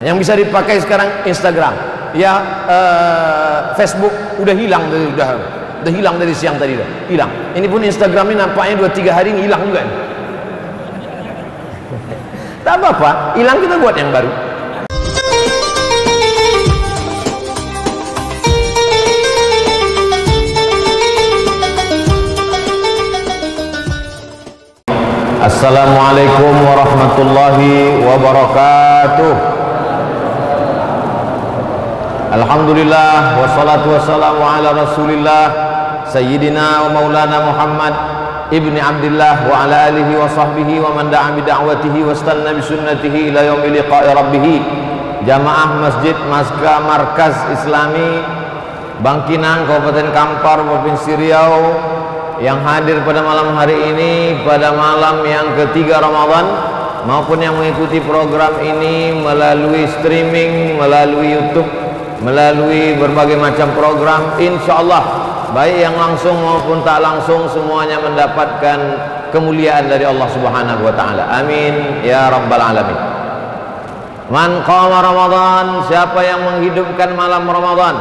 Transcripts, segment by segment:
Yang bisa dipakai sekarang Instagram, ya Facebook udah hilang, udah hilang dari siang tadi, udah hilang. Ini pun Instagram ini nampaknya 2-3 hari ini hilang juga. Tak apa-apa, hilang kita buat yang baru. Assalamualaikum warahmatullahi wabarakatuh. Alhamdulillah wassalatu wassalamu ala rasulillah Sayyidina wa maulana Muhammad ibni Abdillah wa ala alihi wa sahbihi wa man da'a bida'watihi wa istanna bisunnatihi ila yaumi liqa'i rabbih. Jamaah Masjid Maska Markaz Islami Bangkinang, Kabupaten Kampar, Provinsi Riau, yang hadir pada malam hari ini, pada malam yang ketiga Ramadan, maupun yang mengikuti program ini melalui streaming, melalui YouTube, melalui berbagai macam program, insyaallah baik yang langsung maupun tak langsung semuanya mendapatkan kemuliaan dari Allah Subhanahu wa taala. Amin ya rabbal alamin. Man qama Ramadan, siapa yang menghidupkan malam Ramadan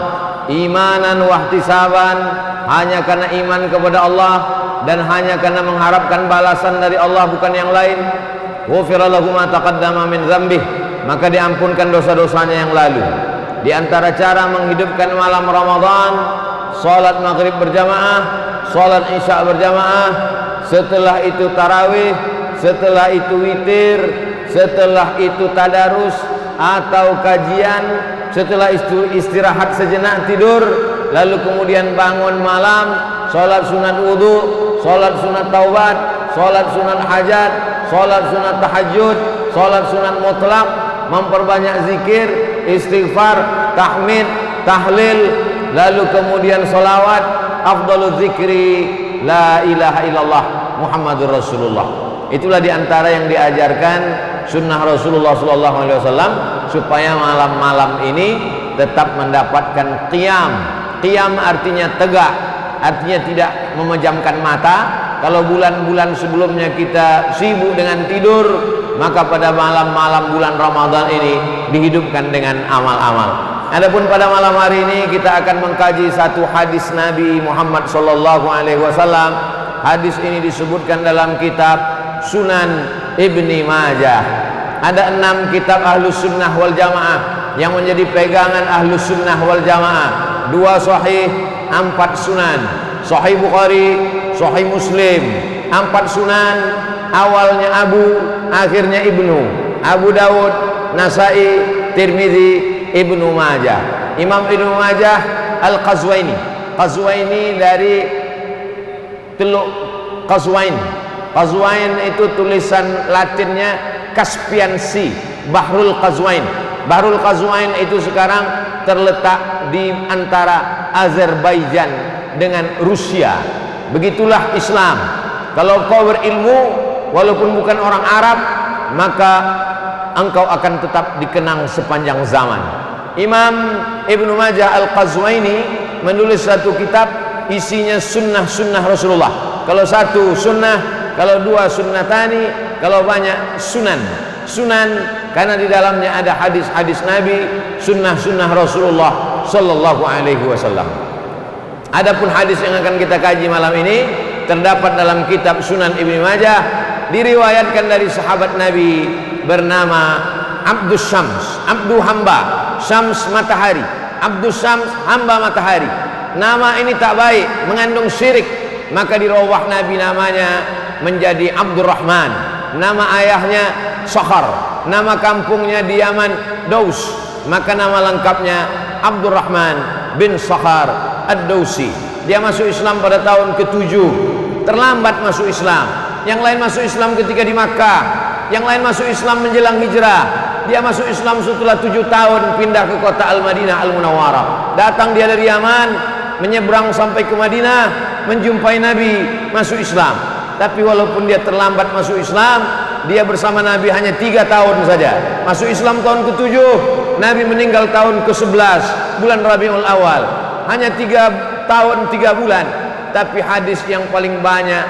imanan wa ihtisaban, hanya karena iman kepada Allah dan hanya karena mengharapkan balasan dari Allah bukan yang lain, ghufira lahu ma taqaddama min dzambih, maka diampunkan dosa-dosanya yang lalu. Di antara cara menghidupkan malam Ramadan, salat maghrib berjamaah, salat isya berjamaah, setelah itu tarawih, setelah itu witir, setelah itu tadarus atau kajian, setelah itu istirahat sejenak tidur, lalu kemudian bangun malam, salat sunat wudu, salat sunat taubat, salat sunat hajat, salat sunat tahajud, salat sunat mutlak, memperbanyak zikir, istighfar, tahmid, tahlil, lalu kemudian salawat, afdalul zikri la ilaha illallah Muhammadur Rasulullah. Itulah diantara yang diajarkan sunnah Rasulullah SAW, supaya malam-malam ini tetap mendapatkan qiyam. Qiyam artinya tegak, artinya tidak memejamkan mata. Kalau bulan-bulan sebelumnya kita sibuk dengan tidur, maka pada malam-malam bulan Ramadan ini dihidupkan dengan amal-amal. Adapun pada malam hari ini kita akan mengkaji satu hadis Nabi Muhammad SAW. Hadis ini disebutkan dalam kitab Sunan Ibni Majah. Ada 6 kitab Ahlus Sunnah wal Jamaah yang menjadi pegangan Ahlus Sunnah wal Jamaah. 2 sahih, 4 sunan. Sahih Bukhari, Sahih Muslim. 4 sunan, awalnya Abu, akhirnya Ibnu. Abu Dawud, Nasai, Tirmidzi, Ibnu Majah. Imam Ibnu Majah Al-Qazwaini. Qazwaini dari Teluk Qazwain. Qazwain itu tulisan Latinnya Caspian Sea, Bahrul Qazwain. Bahrul Qazwain itu sekarang terletak di antara Azerbaijan dengan Rusia. Begitulah Islam. Kalau kau berilmu walaupun bukan orang Arab, maka engkau akan tetap dikenang sepanjang zaman. Imam Ibnu Majah Al-Qazwaini menulis satu kitab, isinya sunnah-sunnah Rasulullah. Kalau satu sunnah, kalau 2 sunnatani, kalau banyak sunan. Sunan karena di dalamnya ada hadis-hadis Nabi, sunnah-sunnah Rasulullah sallallahu alaihi wasallam. Adapun hadis yang akan kita kaji malam ini terdapat dalam kitab Sunan Ibnu Majah, diriwayatkan dari sahabat Nabi bernama Abdus Syams, Abdu Hamba, Syams matahari, Abdus Syams hamba matahari. Nama ini tak baik, mengandung syirik, maka dirubah Nabi namanya menjadi Abdurrahman. Nama ayahnya Sakhar, nama kampungnya di Yaman Daus, maka nama lengkapnya Abdurrahman bin Sakhar Ad-Dausi. Dia masuk Islam pada tahun ke-7, terlambat masuk Islam. Yang lain masuk Islam ketika di Makkah, yang lain masuk Islam menjelang hijrah. Dia masuk Islam setelah 7 tahun pindah ke kota Al-Madinah Al-Munawwarah. Datang dia dari Yaman, menyeberang sampai ke Madinah, menjumpai Nabi, masuk Islam. Tapi walaupun dia terlambat masuk Islam, dia bersama Nabi hanya 3 tahun saja. Masuk Islam tahun ke-7, Nabi meninggal tahun ke-11 bulan Rabiul Awal. Hanya 3 tahun 3 bulan. Tapi hadis yang paling banyak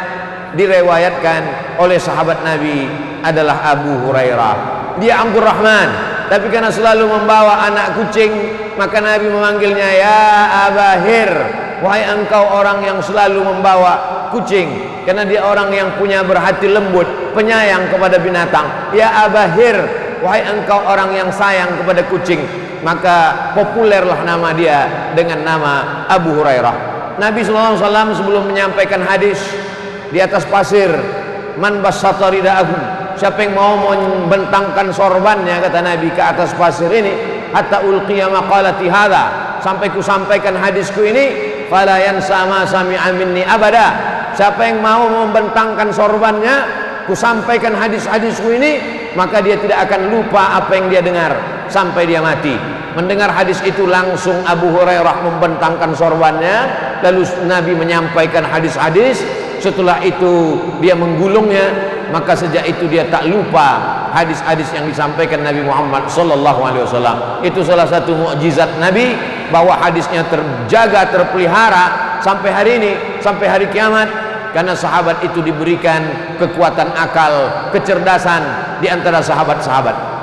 direwayatkan oleh sahabat Nabi adalah Abu Hurairah. Dia Abdurrahman tapi karena selalu membawa anak kucing, maka Nabi memanggilnya ya Abahir, wahai engkau orang yang selalu membawa kucing, karena dia orang yang punya berhati lembut, penyayang kepada binatang. Ya Abahir, wahai engkau orang yang sayang kepada kucing. Maka populerlah nama dia dengan nama Abu Hurairah. Nabi SAW sebelum menyampaikan hadis di atas pasir, man bassata ridaahu, siapa yang mau membentangkan sorbannya, kata Nabi, ke atas pasir ini, hatta ulqiya maqalati hadza, sampai ku sampaikan hadisku ini, fala yansa ma sami'a minni abada. Siapa yang mau membentangkan sorbannya, ku sampaikan hadis-hadisku ini, maka dia tidak akan lupa apa yang dia dengar sampai dia mati. Mendengar hadis itu langsung Abu Hurairah membentangkan sorbannya, lalu Nabi menyampaikan hadis-hadis. Setelah itu dia menggulungnya, maka sejak itu dia tak lupa hadis-hadis yang disampaikan Nabi Muhammad SAW. Itu salah satu mukjizat Nabi, bahwa hadisnya terjaga, terpelihara sampai hari ini, sampai hari kiamat, karena sahabat itu diberikan kekuatan akal, kecerdasan di antara sahabat-sahabat.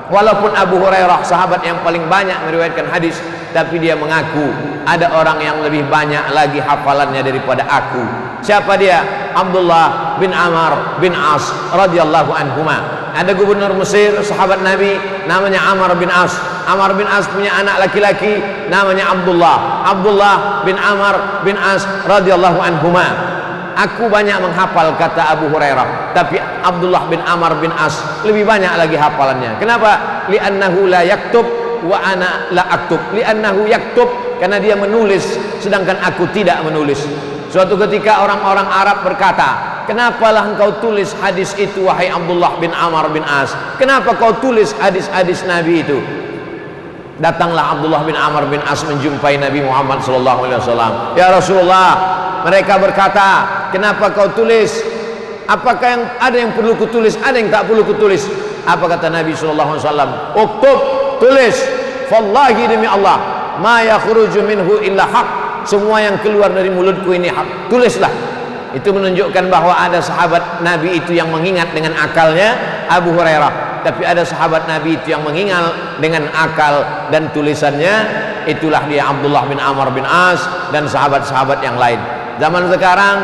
Walaupun Abu Hurairah sahabat yang paling banyak meriwayatkan hadis, tapi dia mengaku ada orang yang lebih banyak lagi hafalannya daripada aku. Siapa dia? Abdullah bin Amr bin As radhiyallahu anhuma. Ada gubernur Mesir, sahabat Nabi, namanya Amr bin As. Amr bin As punya anak laki-laki namanya Abdullah. Abdullah bin Amr bin As radhiyallahu anhuma. Aku banyak menghafal, kata Abu Hurairah, tapi Abdullah bin Amr bin As lebih banyak lagi hafalannya. Kenapa? Li'annahu la yaktub wa ana la aktub. Li'annahu yaktub, karena dia menulis sedangkan aku tidak menulis. Suatu ketika orang-orang Arab berkata, kenapalah engkau tulis hadis itu wahai Abdullah bin Amr bin As? Kenapa kau tulis hadis-hadis Nabi itu? Datanglah Abdullah bin Amr bin As menjumpai Nabi Muhammad SAW. Ya Rasulullah, mereka berkata, kenapa kau tulis? Apakah yang ada yang perlu kutulis, ada yang tak perlu kutulis? Apa kata Nabi SAW? Uktub, tulis. Wallahi, demi Allah, ma yakhruju minhu illa haq. Semua yang keluar dari mulutku ini hak. Tulislah. Itu menunjukkan bahwa ada sahabat Nabi itu yang mengingat dengan akalnya, Abu Hurairah. Tapi ada sahabat Nabi itu yang mengingat dengan akal dan tulisannya. Itulah dia Abdullah bin Amr bin As dan sahabat-sahabat yang lain. Zaman sekarang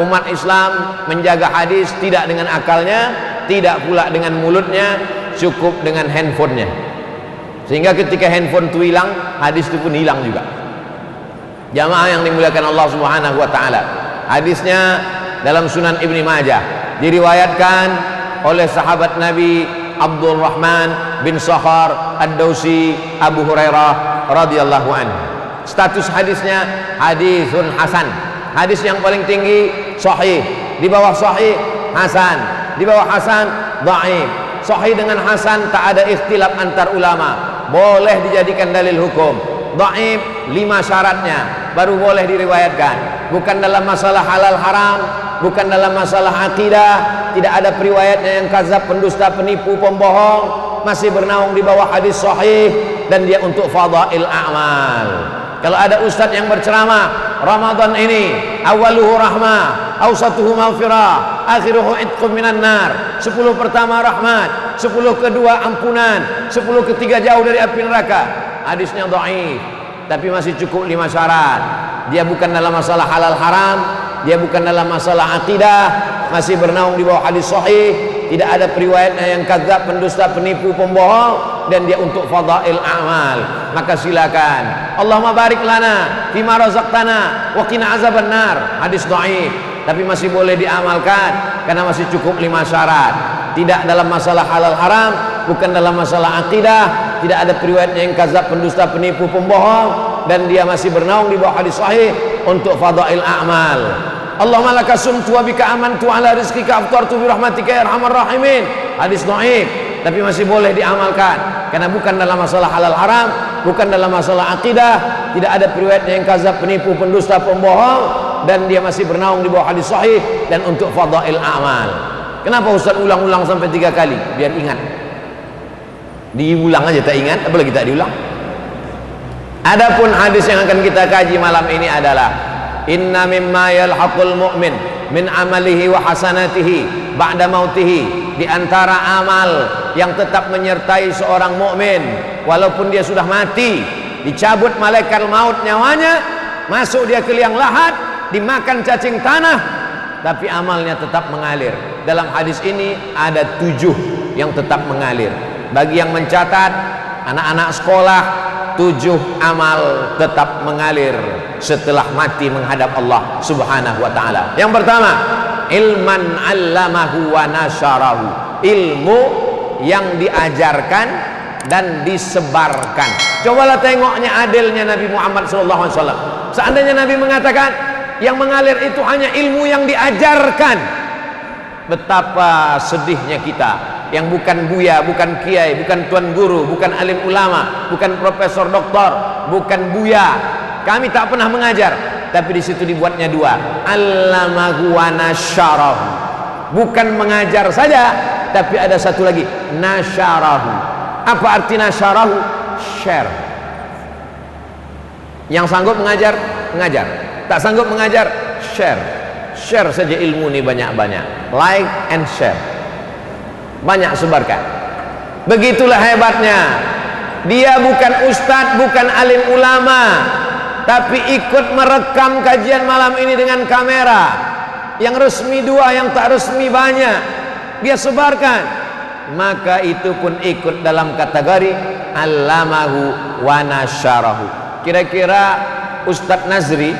umat Islam menjaga hadis tidak dengan akalnya, tidak pula dengan mulutnya, cukup dengan handphonenya. Sehingga ketika handphone itu hilang, hadis itu pun hilang juga. Jamaah yang dimuliakan Allah Subhanahu wa taala. Hadisnya dalam Sunan Ibnu Majah, diriwayatkan oleh sahabat Nabi Abdurrahman bin Sakhar Ad-Dausi Abu Hurairah radhiyallahu anhu. Status hadisnya hadisun hasan. Hadis yang paling tinggi sahih, di bawah sahih hasan, di bawah hasan dhaif. Sahih dengan hasan tak ada ikhtilaf antar ulama, boleh dijadikan dalil hukum. Dhaif 5 syaratnya baru boleh diriwayatkan. Bukan dalam masalah halal haram, bukan dalam masalah akidah, tidak ada periwayatnya yang kadzab, pendusta, penipu, pembohong, masih bernaung di bawah hadis sahih, dan dia untuk fadail a'mal. Kalau ada ustadz yang berceramah, Ramadan ini awaluhu rahmah, awsatuhu maghfirah, akhiruhu itqum minan nar, 10 pertama rahmat, 10 kedua ampunan, 10 ketiga jauh dari api neraka. Hadisnya dhaif, tapi masih cukup 5 syarat. Dia bukan dalam masalah halal haram, dia bukan dalam masalah akidah, masih bernaung di bawah hadis sahih, tidak ada periwayatnya yang kadzab, pendusta, penipu, pembohong, dan dia untuk fadail a'mal. Maka silakan, Allahumma barik lana fima razaqtana wa qina azaban nar. Hadis dhaif, tapi masih boleh diamalkan karena masih cukup 5 syarat. Tidak dalam masalah halal haram, bukan dalam masalah akidah, tidak ada periwayatnya yang kadzab, pendusta, penipu, pembohong, dan dia masih bernaung di bawah hadis sahih untuk fadail a'mal. Allahumma laka sumtu wa bika amantu ala rizqika aftartu bi rahmatika ya arhamar rahimin. Hadis dhaif, tapi masih boleh diamalkan karena bukan dalam masalah halal haram, bukan dalam masalah akidah, tidak ada periwayatnya yang kadzab, penipu, pendusta, pembohong, dan dia masih bernaung di bawah hadis sahih dan untuk fadail a'mal. Kenapa Ustaz ulang-ulang sampai 3 kali? Biar ingat. Diulang aja tak ingat, apalagi tak diulang. Adapun hadis yang akan kita kaji malam ini adalah inna mimma yalhaqul mu'min min amalihi wa hasanatihi ba'da mautihi, di antara amal yang tetap menyertai seorang mukmin walaupun dia sudah mati, dicabut malaikat maut nyawanya, masuk dia ke liang lahat, dimakan cacing tanah, tapi amalnya tetap mengalir. Dalam hadis ini ada 7 yang tetap mengalir. Bagi yang mencatat, anak-anak sekolah, 7 amal tetap mengalir setelah mati menghadap Allah Subhanahu wa ta'ala. Yang pertama, ilman 'allamahu wa nasyarahu, ilmu yang diajarkan dan disebarkan. Cobalah tengoknya adilnya Nabi Muhammad SAW. Seandainya Nabi mengatakan yang mengalir itu hanya ilmu yang diajarkan, betapa sedihnya kita yang bukan buya, bukan kiai, bukan tuan guru, bukan alim ulama, bukan profesor doktor, bukan buya. Kami tak pernah mengajar, tapi di situ dibuatnya 2, allamahu wa nasyarahu. Bukan mengajar saja, tapi ada satu lagi, nasyarahu. Apa arti nasyarahu? Share. Yang sanggup mengajar, mengajar. Tak sanggup mengajar, share. Share saja ilmu ini banyak-banyak. Like and share. Banyak sebarkan. Begitulah hebatnya. Dia bukan ustadz, bukan alim ulama, tapi ikut merekam kajian malam ini dengan kamera. Yang resmi 2, yang tak resmi banyak, dia sebarkan. Maka itu pun ikut dalam kategori allamahu wa nasyarahu. Kira-kira Ustadz Nazri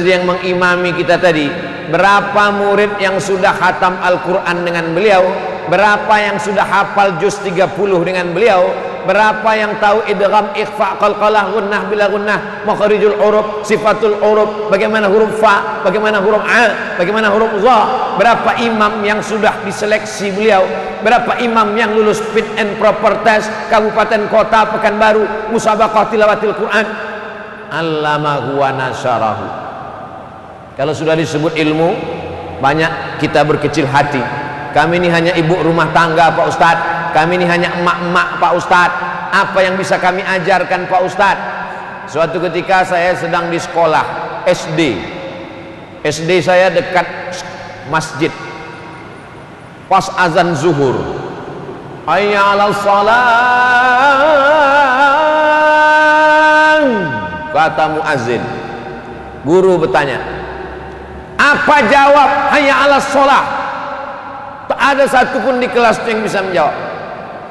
yang mengimami kita tadi, berapa murid yang sudah khatam Al-Quran dengan beliau, berapa yang sudah hafal juz 30 dengan beliau, berapa yang tahu idgham, ikhfa, qalqalah, gunnah bila gunnah, makharijul huruf, sifatul huruf, bagaimana huruf fa, bagaimana huruf a, bagaimana huruf za. Berapa imam yang sudah diseleksi beliau, berapa imam yang lulus fit and proper test kabupaten kota Pekanbaru, musabaqah tilawatil Quran. Allamahu wa nasyarahu. Kalau sudah disebut ilmu, banyak kita berkecil hati. Kami ini hanya ibu rumah tangga Pak Ustadz, kami ini hanya emak-emak Pak Ustadz. Apa yang bisa kami ajarkan Pak Ustadz? Suatu ketika saya sedang di sekolah SD saya dekat masjid, pas azan zuhur, hayya 'alas shalah, kata muazin. Guru bertanya, apa jawab hayya 'alas shalah? Tak ada satupun di kelas yang bisa menjawab.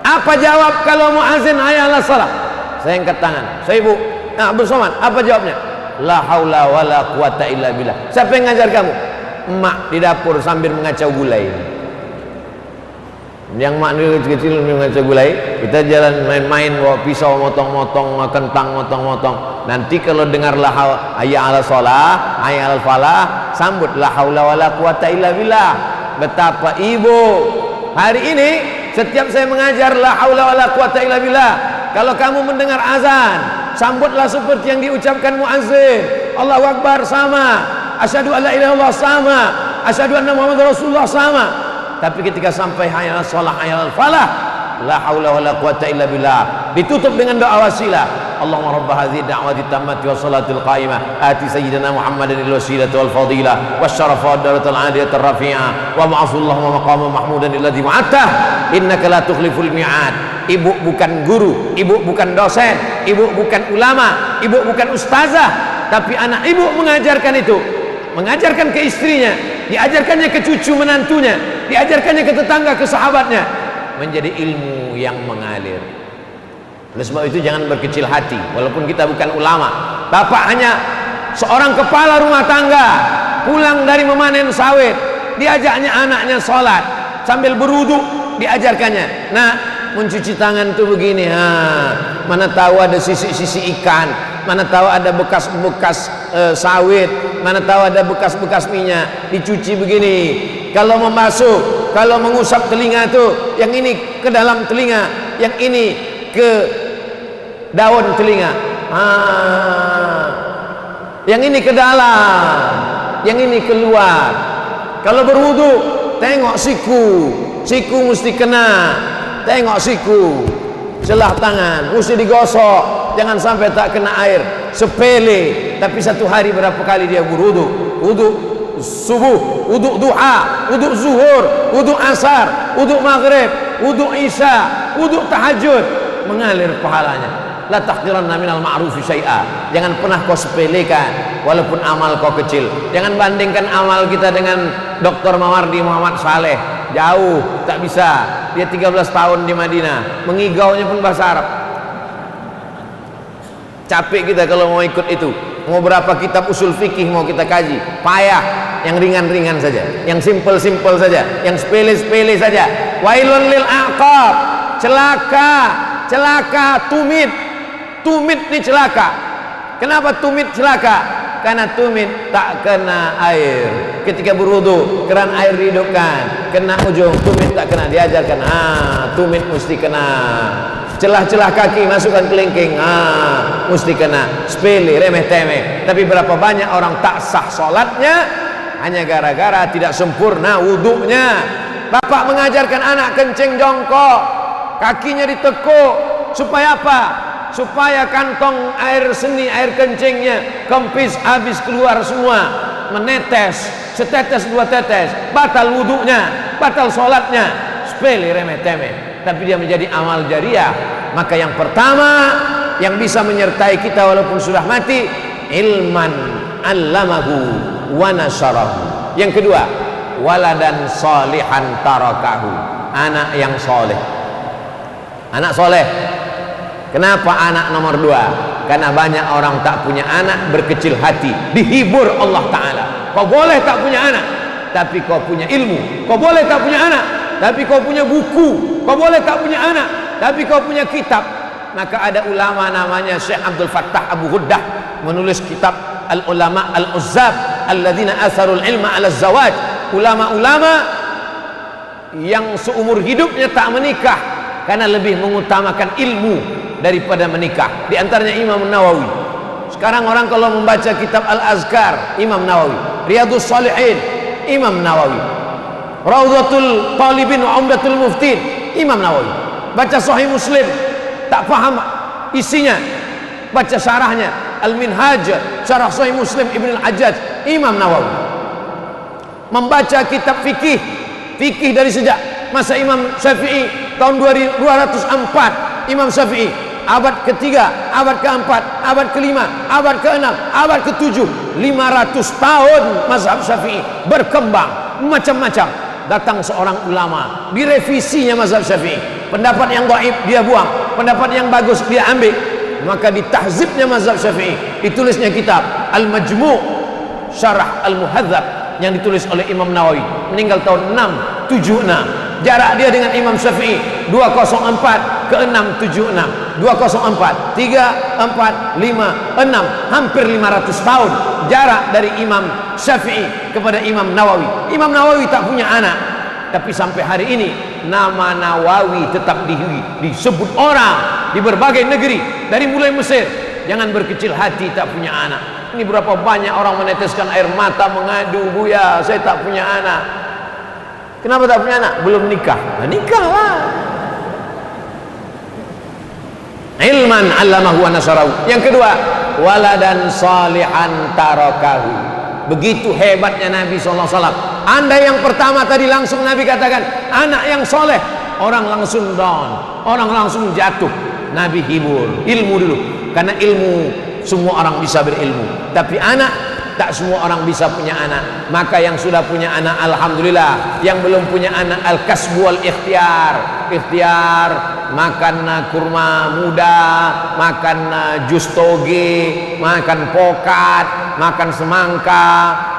Apa jawab kalau muazin hayya 'alas shalah? Saya angkat tangan, saya ibu, Abdul Somad, apa jawabnya? La haula wala quwata illa billah. Siapa yang ngajar kamu? Emak di dapur sambil mengacau gulai. Yang mak dulu kecil mengacau gulai, kita jalan main-main bawa pisau motong-motong, kentang motong-motong. Nanti kalau dengar la hayya 'alas shalah, hayya 'alal falah, sambut la haula wala quwata illa billah. Betapa ibu. Hari ini setiap saya mengajar la haula wala quwata illa billah, kalau kamu mendengar azan, sambutlah seperti yang diucapkan muazzin. Allahu Akbar sama, asyhadu alla ilaha illallah sama, asyhadu anna Muhammadar Rasulullah sama. Tapi ketika sampai hayya 'alas shalah, hayya 'alal falah, la haula wala quwata illa billah, ditutup dengan doa wasilah. Allahumma rabb hadhihi da'wati tammati wa salatil qa'imah ati sayyidina Muhammadan al-wasilata wal fadilah wasyarafa wad darajatal 'aliyatar rafi'ah wa ma'afullahu maqama mahmudan alladhi wa'ata innaka la tukhliful mi'ad. Ibu bukan guru, ibu bukan dosen, ibu bukan ulama, ibu bukan ustazah, tapi anak ibu mengajarkan itu, mengajarkan ke istrinya, diajarkannya ke cucu menantunya, diajarkannya ke tetangga, ke sahabatnya, menjadi ilmu yang mengalir. Oleh sebab itu jangan berkecil hati, walaupun kita bukan ulama. Bapak hanya seorang kepala rumah tangga, pulang dari memanen sawit, diajaknya anaknya sholat sambil berwudu, diajarkannya, nah mencuci tangan tuh begini, mana tahu ada sisi-sisi ikan, mana tahu ada bekas-bekas sawit, mana tahu ada bekas-bekas minyak, dicuci begini. Kalau membasuh, kalau mengusap telinga tuh, yang ini ke dalam telinga, yang ini ke daun telinga, yang ini ke dalam, yang ini keluar. Kalau berwudu, tengok siku mesti kena, tengok siku, celah tangan mesti digosok, jangan sampai tak kena air. Sepele, tapi satu hari berapa kali dia berwudu? Wudu subuh, wudu duha, wudu zuhur, wudu asar, wudu maghrib, wudu isya, wudu tahajud, mengalir pahalanya. La tahqiranna minal ma'rufi syai'a. Jangan pernah kau sepelekan walaupun amal kau kecil. Jangan bandingkan amal kita dengan Dr. Mawardi Muhammad Saleh. Jauh, tak bisa. Dia 13 tahun di Madinah, mengigaunya pun bahasa Arab. Capek kita kalau mau ikut itu. Mau berapa kitab usul fikih mau kita kaji, payah. Yang ringan-ringan saja, yang simple-simple saja, yang sepele-sepele saja. Wailun lil aqab. Celaka, celaka, tumit. Tumit ini celaka. Kenapa tumit celaka? Karena tumit tak kena air. Ketika berwudu, keran air dihidupkan, kena ujung, tumit tak kena, diajarkan. Tumit mesti kena. Celah-celah kaki masukkan kelingking, mesti kena. Sepele, remeh-temeh. Tapi berapa banyak orang tak sah sholatnya hanya gara-gara tidak sempurna wudunya. Bapak mengajarkan anak kencing jongkok, kakinya ditekuk, supaya apa? Supaya kantong air seni, air kencingnya kempis, habis keluar semua, menetes, setetes dua tetes, batal wudunya, batal sholatnya. Sepele, remeh-temeh, tapi dia menjadi amal jariah. Maka yang pertama yang bisa menyertai kita walaupun sudah mati, ilman allamahu wa nasarahu. Yang kedua, waladan salihan tarakahu, anak yang soleh. Anak soleh. Kenapa anak nomor 2? Karena banyak orang tak punya anak, berkecil hati, dihibur Allah Ta'ala. Kau boleh tak punya anak, tapi kau punya ilmu. Kau boleh tak punya anak, tapi kau punya buku. Kau boleh tak punya anak, tapi kau punya kitab. Maka ada ulama namanya Syekh Abdul Fattah Abu Ghuddah, menulis kitab Al-Ulama Al-Uzzab Alladzina Atharul Ilma Ala Zawaj. Ulama-ulama yang seumur hidupnya tak menikah karena lebih mengutamakan ilmu daripada menikah. Di antaranya Imam Nawawi. Sekarang orang kalau membaca kitab Al-Azkar, Imam Nawawi. Riyadhus Shalihin, Imam Nawawi. Raudhatul Talibin wa Umdatul Muftin, Imam Nawawi. Baca Sahih Muslim, tak paham isinya, baca syarahnya Al-Minhaj, syarah Sahih Muslim Ibn Al-Hajjaj, Imam Nawawi. Membaca kitab fikih, fikih dari sejak masa Imam Syafi'i tahun 204, Imam Syafi'i abad ketiga, abad keempat, abad kelima, abad keenam, abad ketujuh, 500 tahun mazhab Syafi'i berkembang macam-macam. Datang seorang ulama, direvisinya mazhab Syafi'i. Pendapat yang dhaif dia buang, pendapat yang bagus dia ambil. Maka ditahzibnya mazhab Syafi'i, ditulisnya kitab Al-Majmu' Syarah Al-Muhadzab yang ditulis oleh Imam Nawawi, meninggal tahun 676. Jarak dia dengan Imam Syafi'i 204 ke 676, 204, 3, 4, 5, 6, hampir 500 tahun jarak dari Imam Syafi'i kepada Imam Nawawi. Imam Nawawi tak punya anak, tapi sampai hari ini nama Nawawi tetap disebut orang di berbagai negeri, dari mulai Mesir. Jangan berkecil hati tak punya anak. Ini berapa banyak orang meneteskan air mata mengadu, "Buya, saya tak punya anak." Kenapa tak punya anak? Belum nikah. Nah, nikahlah. Ilman 'allamahu wa nasarahu. Yang kedua, waladan salihan tarakahu. Begitu hebatnya Nabi SAW. Anda yang pertama tadi langsung Nabi katakan anak yang soleh, orang langsung down, orang langsung jatuh. Nabi hibur, ilmu dulu, karena ilmu semua orang bisa berilmu, tapi anak tak semua orang bisa punya anak. Maka yang sudah punya anak alhamdulillah, yang belum punya anak al-kasbu wal ikhtiar. Ikhtiar, makan kurma muda, makan jus toge, makan pokat, makan semangka,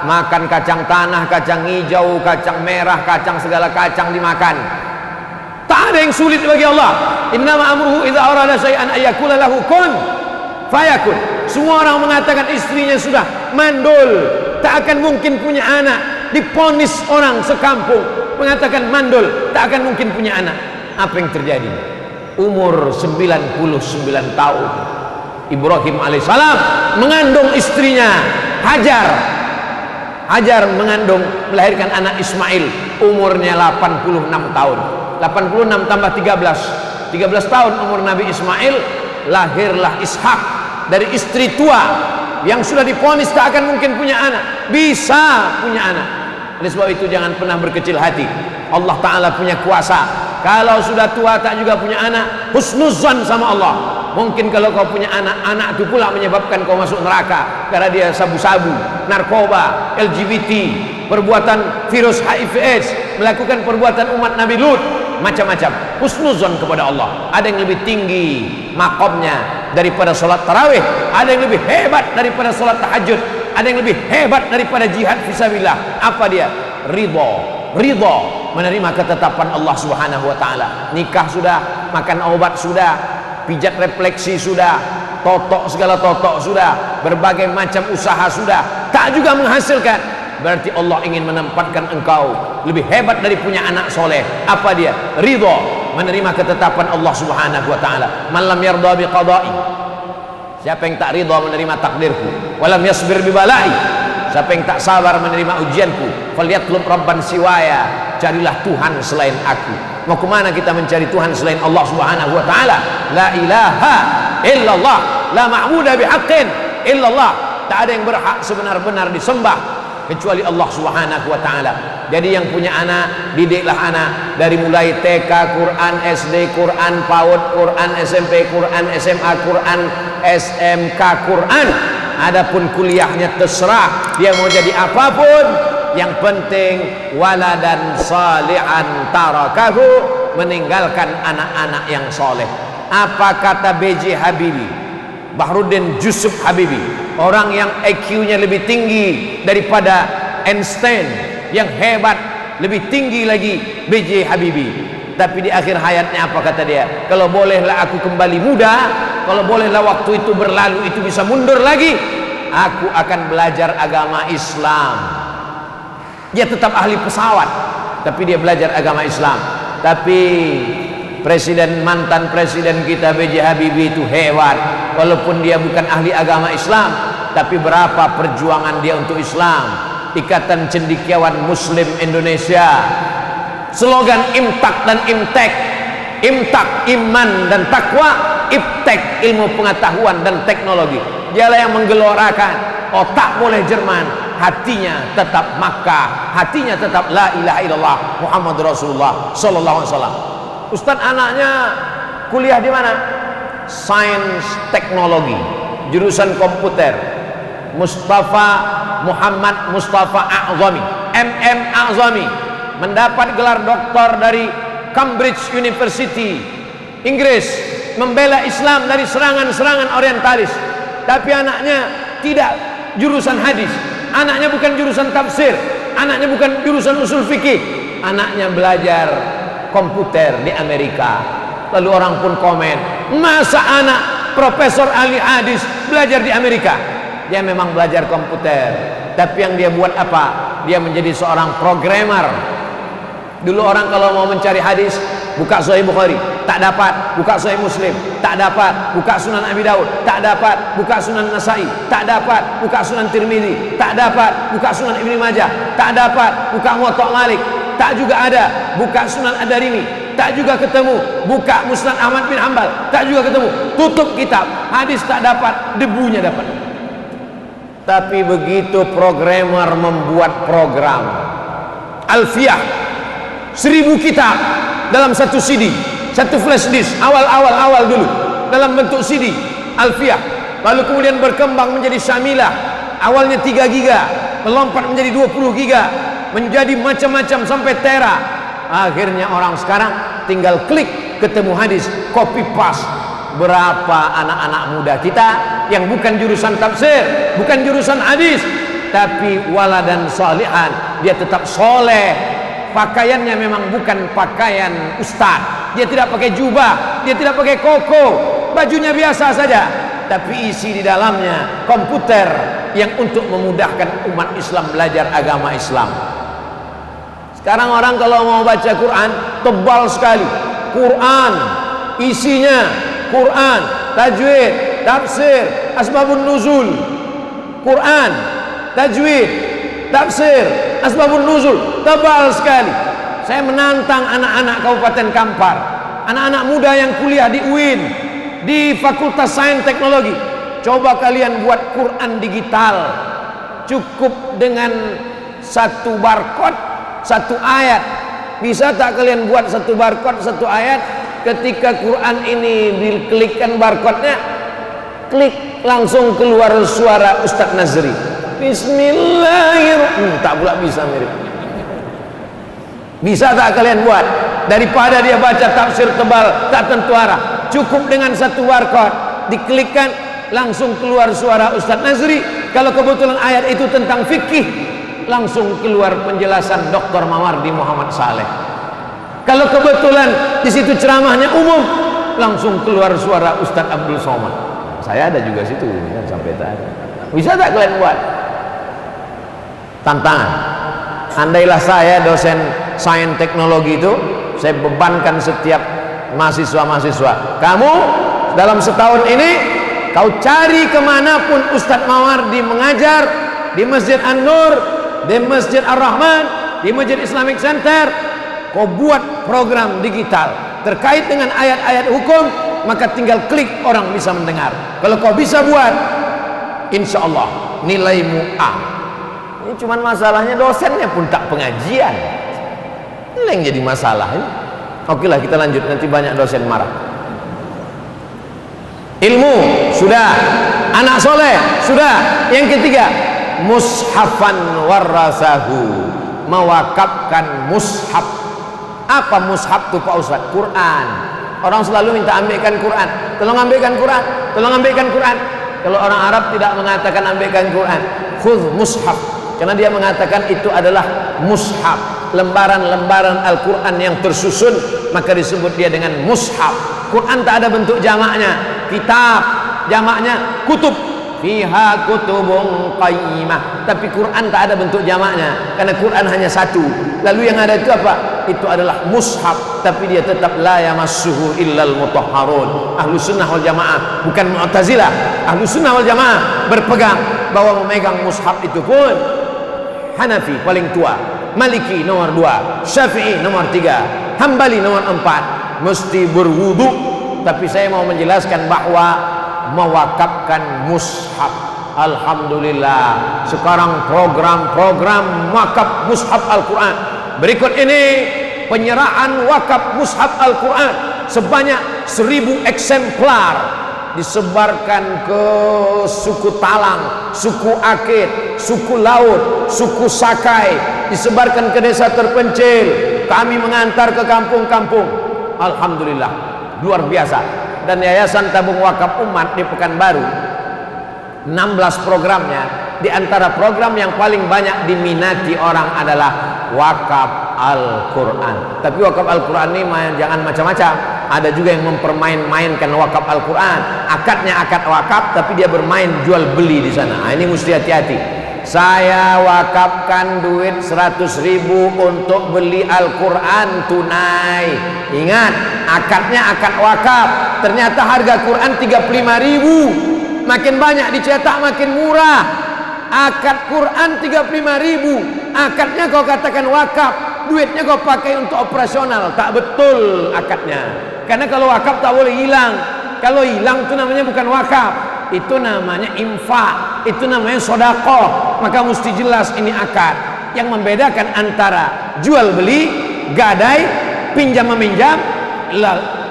makan kacang tanah, kacang hijau, kacang merah, kacang segala kacang dimakan. Tak ada yang sulit bagi Allah. Innama amruhu idza arada syai'an ayyakula lahu kun fayakun. Semua orang mengatakan istrinya sudah mandul, tak akan mungkin punya anak. Diponis orang sekampung mengatakan mandul, tak akan mungkin punya anak. Apa yang terjadi? Umur 99 tahun, Ibrahim alaihissalam mengandung istrinya Hajar. Hajar mengandung, melahirkan anak Ismail, umurnya 86 tahun. 86 tambah 13 tahun umur Nabi Ismail, lahirlah Ishak dari istri tua yang sudah divonis tak akan mungkin punya anak, bisa punya anak. Oleh sebab itu jangan pernah berkecil hati. Allah Ta'ala punya kuasa. Kalau sudah tua tak juga punya anak, husnuzan sama Allah. Mungkin kalau kau punya anak, anak itu pula menyebabkan kau masuk neraka karena dia sabu-sabu, narkoba, LGBT, perbuatan virus HIV/AIDS, melakukan perbuatan umat Nabi Lut, macam-macam. Husnuzan kepada Allah. Ada yang lebih tinggi makomnya daripada solat tarawih, ada yang lebih hebat daripada solat tahajud, ada yang lebih hebat daripada jihad fisabilillah. Apa dia? Ridho, menerima ketetapan Allah Subhanahu wa taala. Nikah sudah, makan obat sudah, pijat refleksi sudah, segala totok sudah, berbagai macam usaha sudah, tak juga menghasilkan. Berarti Allah ingin menempatkan engkau lebih hebat dari punya anak soleh. Apa dia? Ridho, menerima ketetapan Allah Subhanahu wa taala. Man lam yarda bi qada'i, siapa yang tak ridha menerima takdirku, walam yasbir bi bala'i, siapa yang tak sabar menerima ujianku, falyatlub rabban siwaya, carilah Tuhan selain aku. Mau kemana kita mencari Tuhan selain Allah Subhanahu wa taala? La ilaha illallah, la ma'budu bihaqqin illallah. Tak ada yang berhak sebenar-benar disembah kecuali Allah Subhanahu wa taala. Jadi yang punya anak, didiklah anak dari mulai TK Quran, SD Quran, PAUD Quran, SMP Quran, SMA Quran, SMK Quran. Adapun kuliahnya terserah dia mau jadi apapun, yang penting waladan salihan tarakahu, meninggalkan anak-anak yang soleh. Apa kata B.J. Habibie, Bahruddin Yusuf Habibie, orang yang IQ-nya lebih tinggi daripada Einstein, yang hebat, lebih tinggi lagi B.J. Habibie. Tapi di akhir hayatnya apa kata dia? Kalau bolehlah aku kembali muda, kalau bolehlah waktu itu berlalu, itu bisa mundur lagi, aku akan belajar agama Islam. Dia tetap ahli pesawat, tapi dia belajar agama Islam. Tapi mantan presiden kita B.J. Habibie itu hebat. Walaupun dia bukan ahli agama Islam, tapi berapa perjuangan dia untuk Islam. Ikatan Cendekiawan Muslim Indonesia, slogan Imtak dan Imtek. Imtak iman dan takwa, Iptek ilmu pengetahuan dan teknologi. Dialah yang menggelorakan otak boleh Jerman, hatinya tetap Makkah, hatinya tetap la ilaha illallah Muhammad Rasulullah sallallahu alaihi wasallam. Ustaz anaknya kuliah di mana? Sains Teknologi, jurusan komputer. Muhammad Mustafa A'zami, MM A'zami, mendapat gelar doktor dari Cambridge University, Inggris, membela Islam dari serangan-serangan orientalis. Tapi anaknya tidak jurusan hadis, anaknya bukan jurusan tafsir, anaknya bukan jurusan usul fikih, anaknya belajar komputer di Amerika. Lalu orang pun komen, masa anak profesor ahli hadis belajar di Amerika? Dia memang belajar komputer, tapi yang dia buat apa? Dia menjadi seorang programmer. Dulu orang kalau mau mencari hadis, buka Sahih Bukhari, tak dapat. Buka Sahih Muslim, tak dapat. Buka Sunan Abi Daud, tak dapat. Buka Sunan Nasai, tak dapat. Buka Sunan Tirmidzi, tak dapat. Buka Sunan Ibnu Majah, tak dapat. Buka Muwatta Malik, tak juga ada. Buka Sunan Ad-Darimi, tak juga ketemu. Buka Musnad Ahmad bin Hanbal, tak juga ketemu. Tutup kitab, hadis tak dapat, debunya dapat. Tapi begitu programmer membuat program Alfiyah 1000 kitab dalam satu CD, satu flash disk, awal dulu dalam bentuk CD Alfiyah, lalu kemudian berkembang menjadi Syamilah, awalnya 3 giga, melompat menjadi 20 giga, menjadi macam-macam sampai tera. Akhirnya orang sekarang tinggal klik, ketemu hadis, copy paste. Berapa anak-anak muda kita yang bukan jurusan tafsir, bukan jurusan hadis, tapi waladan salihan, dia tetap soleh. Pakaiannya memang bukan pakaian ustaz, dia tidak pakai jubah, dia tidak pakai koko, bajunya biasa saja, tapi isi di dalamnya komputer yang untuk memudahkan umat Islam belajar agama Islam. Sekarang orang kalau mau baca Quran tebal sekali. Quran isinya Quran, tajwid, tafsir, asbabun nuzul. Quran, tajwid, tafsir, asbabun nuzul, tebal sekali. Saya menantang anak-anak Kabupaten Kampar, anak-anak muda yang kuliah di UIN, di Fakultas Sains Teknologi, coba kalian buat Quran digital, cukup dengan satu barcode, satu ayat. Bisa tak kalian buat satu barcode, satu ayat? Ketika Quran ini diklikkan barcode-nya, klik, langsung keluar suara Ustadz Nazri. Bismillahirrahmanirrahim. Tak pula bisa mirip. Bisa tak kalian buat? Daripada dia baca tafsir tebal tak tentu arah, cukup dengan satu barcode, diklikkan, langsung keluar suara Ustadz Nazri. Kalau kebetulan ayat itu tentang fikih, langsung keluar penjelasan Dr. Mawardi Muhammad Saleh. Kalau kebetulan di situ ceramahnya umum, langsung keluar suara Ustadz Abdul Somad. Saya ada juga situ kan, sampai tadi. Bisa tak kalian buat? Tantangan. Andailah saya dosen sains teknologi itu, saya bebankan setiap mahasiswa-mahasiswa, kamu dalam setahun ini kau cari kemanapun Ustadz Mawardi mengajar, di Masjid An-Nur, di Masjid Ar-Rahman, di Masjid Islamic Center, kau buat program digital terkait dengan ayat-ayat hukum, maka tinggal klik, orang bisa mendengar. Kalau kau bisa buat, insya Allah nilaimu A. Ini cuman masalahnya dosennya pun tak pengajian. Ini yang jadi masalah ini. Oke lah, kita lanjut, nanti banyak dosen marah. Ilmu sudah, anak soleh sudah. Yang ketiga, mushafan warasahu, mewakafkan mushaf. Apa mushaf itu Pak Ustaz? Quran. Orang selalu minta ambilkan Quran, tolong ambilkan Quran, tolong ambilkan Quran. Kalau orang Arab tidak mengatakan ambilkan Quran, khudh mushaf, karena dia mengatakan itu adalah mushaf, lembaran-lembaran Al-Quran yang tersusun, maka disebut dia dengan mushaf. Quran tak ada bentuk jamaknya, kitab, jamaknya kutub, fiha kutubun qayyimah. Tapi Quran tak ada bentuk jamaknya, karena Quran hanya satu. Lalu yang ada itu apa? Itu adalah mushaf, tapi dia tetap la yamassuhu illal mutahharun. Ahlu sunnah wal jamaah, bukan Mu'tazilah. Ahlu sunnah wal jamaah berpegang bahwa memegang mushaf itu pun Hanafi paling tua, Maliki nomor 2, Syafi'i nomor 3, Hambali nomor 4, mesti berwudu. Tapi saya mau menjelaskan bahwa mewakafkan mushaf, alhamdulillah sekarang program-program wakaf mushaf Al-Quran. Berikut ini penyerahan wakaf mushaf Al-Quran sebanyak 1000 eksemplar, disebarkan ke suku Talang, suku Akit, suku Laut, suku Sakai, disebarkan ke desa terpencil. Kami mengantar ke kampung-kampung. Alhamdulillah, luar biasa. Dan Yayasan Tabung Wakaf Umat di Pekanbaru, 16 programnya, di antara program yang paling banyak diminati orang adalah wakaf Al-Quran. Tapi wakaf Al-Quran ini jangan macam-macam. Ada juga yang mempermain-mainkan wakaf Al-Quran. Akadnya akad wakaf, tapi dia bermain jual beli di sana. Nah, ini mesti hati-hati. Saya wakafkan duit 100.000 untuk beli Al-Quran tunai. Ingat, akadnya akad wakaf. Ternyata harga Quran 35.000. Makin banyak dicetak makin murah. Akad Quran 35.000. Akadnya kau katakan wakaf, duitnya kau pakai untuk operasional. Tak betul akadnya. Karena kalau wakaf tak boleh hilang. Kalau hilang itu namanya bukan wakaf, itu namanya infak, itu namanya sodakoh. Maka mesti jelas ini akad. Yang membedakan antara jual beli, gadai, pinjam meminjam,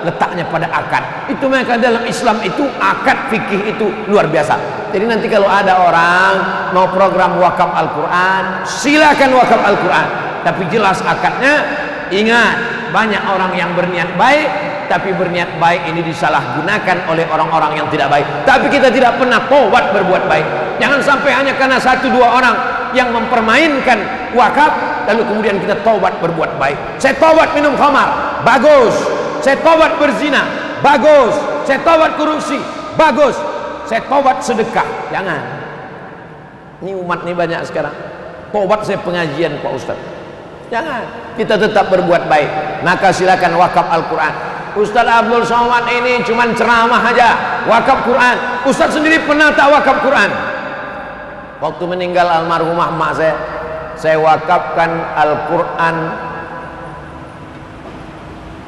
letaknya pada akad. Itu maka dalam Islam itu akad fikih itu luar biasa. Jadi nanti kalau ada orang mau program wakaf Al-Quran, silakan wakaf Al-Quran, tapi jelas akadnya. Ingat, banyak orang yang berniat baik, tapi berniat baik ini disalahgunakan oleh orang-orang yang tidak baik. Tapi kita tidak pernah taubat berbuat baik. Jangan sampai hanya karena 1-2 orang yang mempermainkan wakaf, lalu kemudian kita taubat berbuat baik. Saya taubat minum khamar, bagus. Saya taubat berzina, bagus. Saya taubat korupsi, bagus. Saya taubat sedekah, jangan. Ini umat ini banyak sekarang. Taubat saya pengajian Pak Ustaz, jangan. Kita tetap berbuat baik. Maka silakan wakaf Al-Quran. Ustaz Abdul Somad ini cuman ceramah aja, wakaf Quran. Ustaz sendiri pernah tak wakaf Quran? Waktu meninggal almarhumah mak saya wakafkan Al-Quran,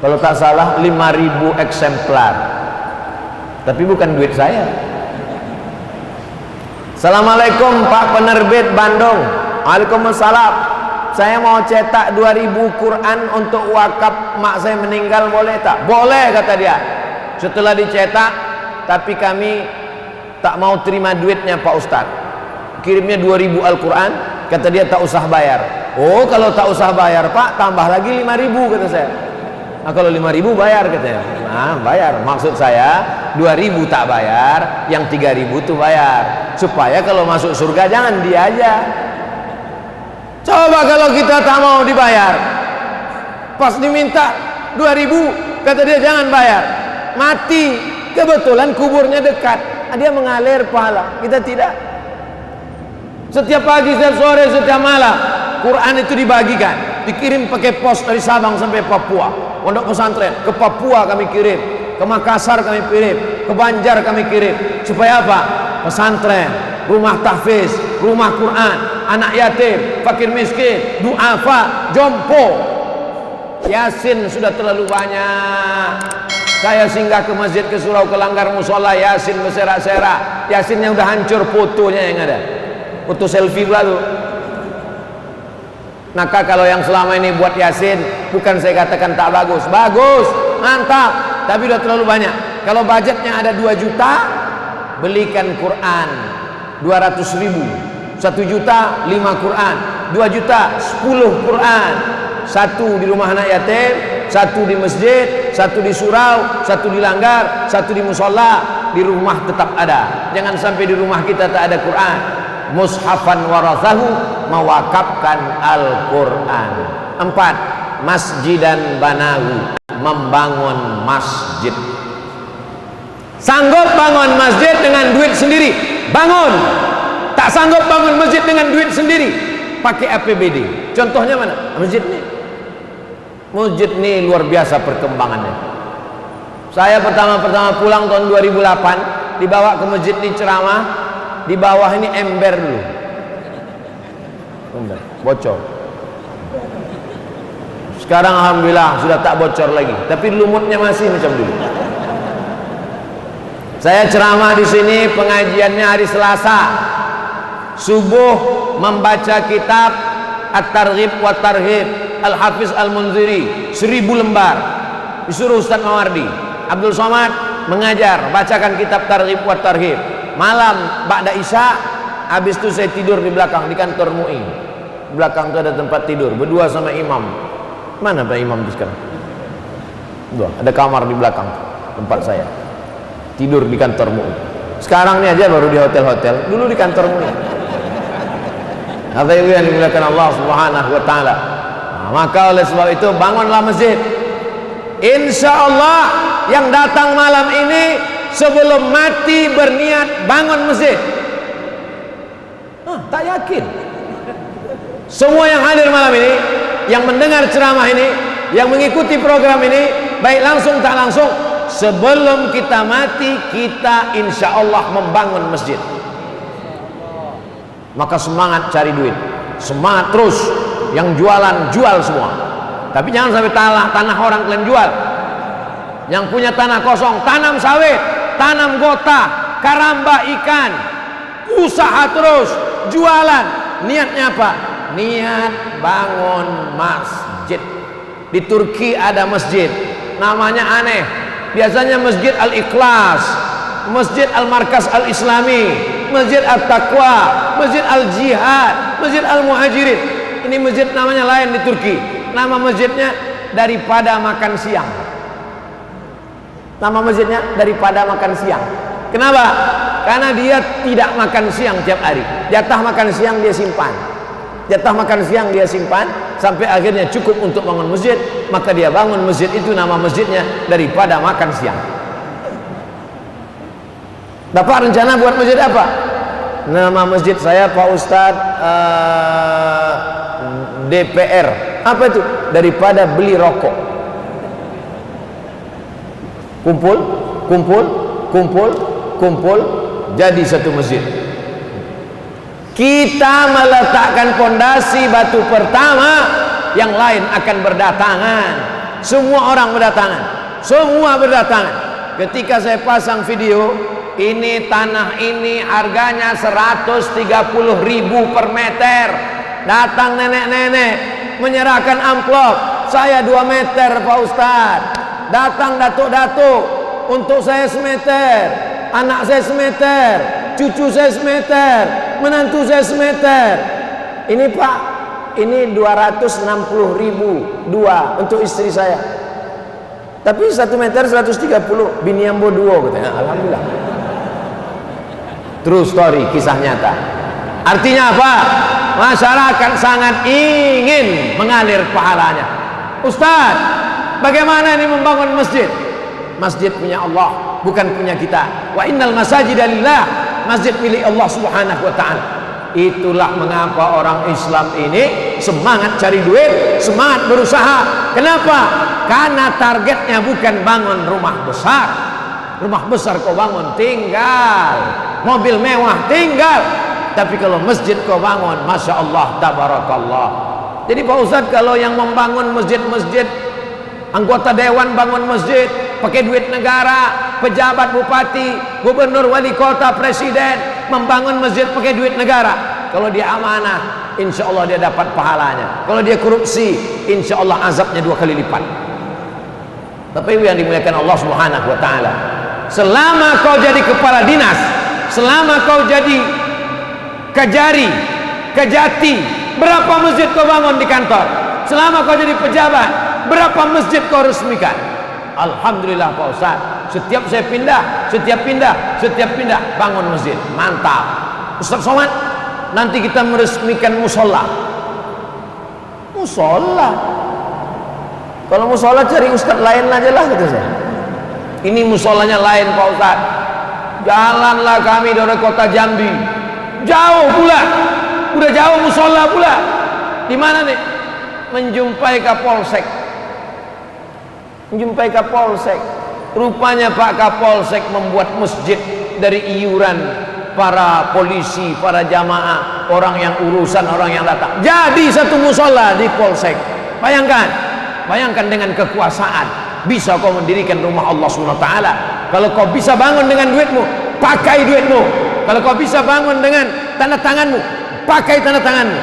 kalau tak salah 5.000 eksemplar. Tapi bukan duit saya. Assalamualaikum Pak penerbit Bandung. Waalaikumsalam. Saya mau cetak 2000 Quran untuk wakaf mak saya meninggal, boleh tak? Boleh, kata dia. Setelah dicetak, tapi kami tak mau terima duitnya Pak Ustaz. Kirimnya 2000 Al-Quran, kata dia tak usah bayar. Oh, kalau tak usah bayar Pak, tambah lagi 5000, kata saya. Nah, kalau 5000 bayar, katanya. Nah, bayar. Maksud saya 2000 tak bayar, yang 3000 tuh bayar, supaya kalau masuk surga jangan dia aja. Coba kalau kita tak mau dibayar, pas diminta 2000, kata dia jangan bayar, mati. Kebetulan kuburnya dekat, dia mengalir pahala, kita tidak. Setiap pagi, setiap sore, setiap malam Quran itu dibagikan, dikirim pakai pos dari Sabang sampai Papua. Pondok pesantren ke Papua kami kirim, ke Makassar kami kirim, ke Banjar kami kirim. Supaya apa? Pesantren, rumah tahfiz, rumah Quran, anak yatim, fakir miskin, duafa, jompo. Yasin sudah terlalu banyak. Saya singgah ke masjid, ke surau, ke langgar musola, Yasin berserak-serak. Yasinnya udah hancur, fotonya yang ada, foto selfie pula tuh. Maka kalau yang selama ini buat Yasin, bukan saya katakan tak bagus, bagus, mantap, tapi udah terlalu banyak. Kalau budgetnya ada 2 juta, belikan Quran 200.000. 1 juta 5 Quran, 2 juta 10 Quran. 1 di rumah anak yatim, 1 di masjid, 1 di surau, 1 di langgar, 1 di musola. Di rumah tetap ada. Jangan sampai di rumah kita tak ada Quran. Mushafan warathahu, mewakafkan Al-Quran. 4, masjidan banahu, membangun masjid. Sanggup bangun masjid dengan duit sendiri, bangun. Tak sanggup bangun masjid dengan duit sendiri, pakai APBD. Contohnya mana? Masjid ini. Masjid ini luar biasa perkembangannya. Saya pertama pulang tahun 2008, dibawa ke masjid ini ceramah. Di bawah ini ember dulu, ember bocor. Sekarang alhamdulillah sudah tak bocor lagi, tapi lumutnya masih macam dulu. Saya ceramah di sini, pengajiannya hari Selasa subuh, membaca kitab At-Targhib wa Tarhib Al-Hafiz Al-Munziri 1000 lembar. Disuruh Ustaz Mawardi Abdul Somad mengajar, bacakan kitab Targhib wa Tarhib. Malam ba'da Isya, habis itu saya tidur di belakang di kantor MUI. Di belakang itu ada tempat tidur, berdua sama imam. Mana Pak Imam itu sekarang? Dua, ada kamar di belakang tempat saya. Tidur di kantor MUI. Sekarang ini aja baru di hotel-hotel, dulu di kantor MUI. Apa itu yang dimuliakan Allah Subhanahu wa taala. Nah, maka oleh sebab itu bangunlah masjid. Insya Allah yang datang malam ini sebelum mati berniat bangun masjid. Tak yakin. Semua yang hadir malam ini, yang mendengar ceramah ini, yang mengikuti program ini, baik langsung tak langsung, sebelum kita mati kita insya Allah membangun masjid. Maka semangat cari duit, semangat terus. Yang jualan jual semua, tapi jangan sampai tanah orang kalian jual. Yang punya tanah kosong, tanam sawit, tanam gota, karamba ikan, usaha terus, jualan. Niatnya apa? Niat bangun masjid. Di Turki ada masjid, namanya aneh. Biasanya Masjid Al-Ikhlas, Masjid Al-Markas Al-Islami, Masjid At-Taqwa, Masjid Al-Jihad, Masjid Al-Muhajirin. Ini masjid namanya lain di Turki. Nama masjidnya daripada makan siang. Nama masjidnya daripada makan siang. Kenapa? Karena dia tidak makan siang tiap hari. Jatah makan siang dia simpan. Jatah makan siang dia simpan sampai akhirnya cukup untuk bangun masjid. Maka dia bangun masjid itu, nama masjidnya daripada makan siang. Bapak rencana buat masjid apa? Nama masjid saya Pak Ustadz DPR. Apa itu? Daripada beli rokok. Kumpul, kumpul, kumpul, kumpul, jadi satu masjid. Kita meletakkan pondasi batu pertama, yang lain akan berdatangan. Semua orang berdatangan, semua berdatangan. Ketika saya pasang video Ini tanah ini harganya 130.000 per meter. Datang nenek-nenek menyerahkan amplop, saya 2 meter Pak Ustadz. Datang datuk-datuk, untuk saya semeter, anak saya semeter, cucu saya semeter, menantu saya semeter. Ini Pak, ini 260.000 dua untuk istri saya. Tapi 1 meter 130, bini ambo duo katanya. Alhamdulillah. True story, kisah nyata. Artinya apa? Masyarakat sangat ingin mengalir pahalanya. Ustaz, bagaimana ini membangun masjid? Masjid punya Allah, bukan punya kita. Wa innal masajida lillah. Masjid milik Allah Subhanahu wa taala. Itulah mengapa orang Islam ini semangat cari duit, semangat berusaha. Kenapa? Karena targetnya bukan bangun rumah besar. Rumah besar kau bangun tinggal, mobil mewah tinggal, tapi kalau masjid kau bangun, Masya Allah, tabarakallah. Jadi Pak Ustadz, kalau yang membangun masjid-masjid, anggota dewan bangun masjid pakai duit negara, pejabat bupati, gubernur, wali kota, presiden membangun masjid pakai duit negara, kalau dia amanah, insya Allah dia dapat pahalanya. Kalau dia korupsi, insya Allah azabnya 2 kali lipat. Tapi yang dimuliakan Allah Subhanahu wa taala, selama kau jadi kepala dinas, selama kau jadi kejari, kejati, berapa masjid kau bangun di kantor? Selama kau jadi pejabat, berapa masjid kau resmikan? Alhamdulillah Pak Ustaz, setiap saya pindah, setiap pindah bangun masjid. Mantap. Ustaz Somad, nanti kita meresmikan musola. Musola? Kalau musola cari ustaz lain aja lah, kata saya. Ini musolanya lain Pak Ustaz. Jalanlah kami dari kota Jambi, jauh pula, udah jauh musola pula. Di mana nih? Menjumpai Kapolsek. Menjumpai Kapolsek. Rupanya Pak Kapolsek membuat masjid dari iuran para polisi, para jamaah, orang yang urusan, orang yang datang. Jadi satu musola di Polsek. Bayangkan dengan kekuasaan bisa kau mendirikan rumah Allah SWT. Kalau kau bisa bangun dengan duitmu, pakai duitmu. Kalau kau bisa bangun dengan tanda tanganmu, pakai tanda tanganmu.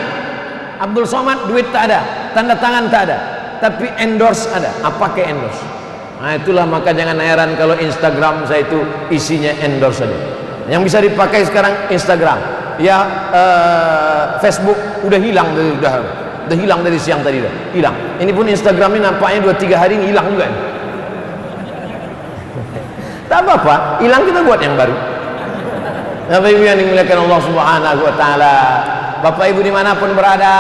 Abdul Somad duit tak ada, tanda tangan tak ada, tapi endorse ada. Pakai endorse. Nah itulah, maka jangan heran kalau Instagram saya itu isinya endorse saja. Yang bisa dipakai sekarang Instagram, ya Facebook udah hilang, udah hilang dari siang tadi, dah hilang. Ini pun Instagramnya nampaknya 2-3 hari ini hilang juga. Tak apa-apa, hilang kita buat yang baru. Bapak Ibu yang dimuliakan Allah Subhanahu wa taala, Bapak Ibu dimanapun berada,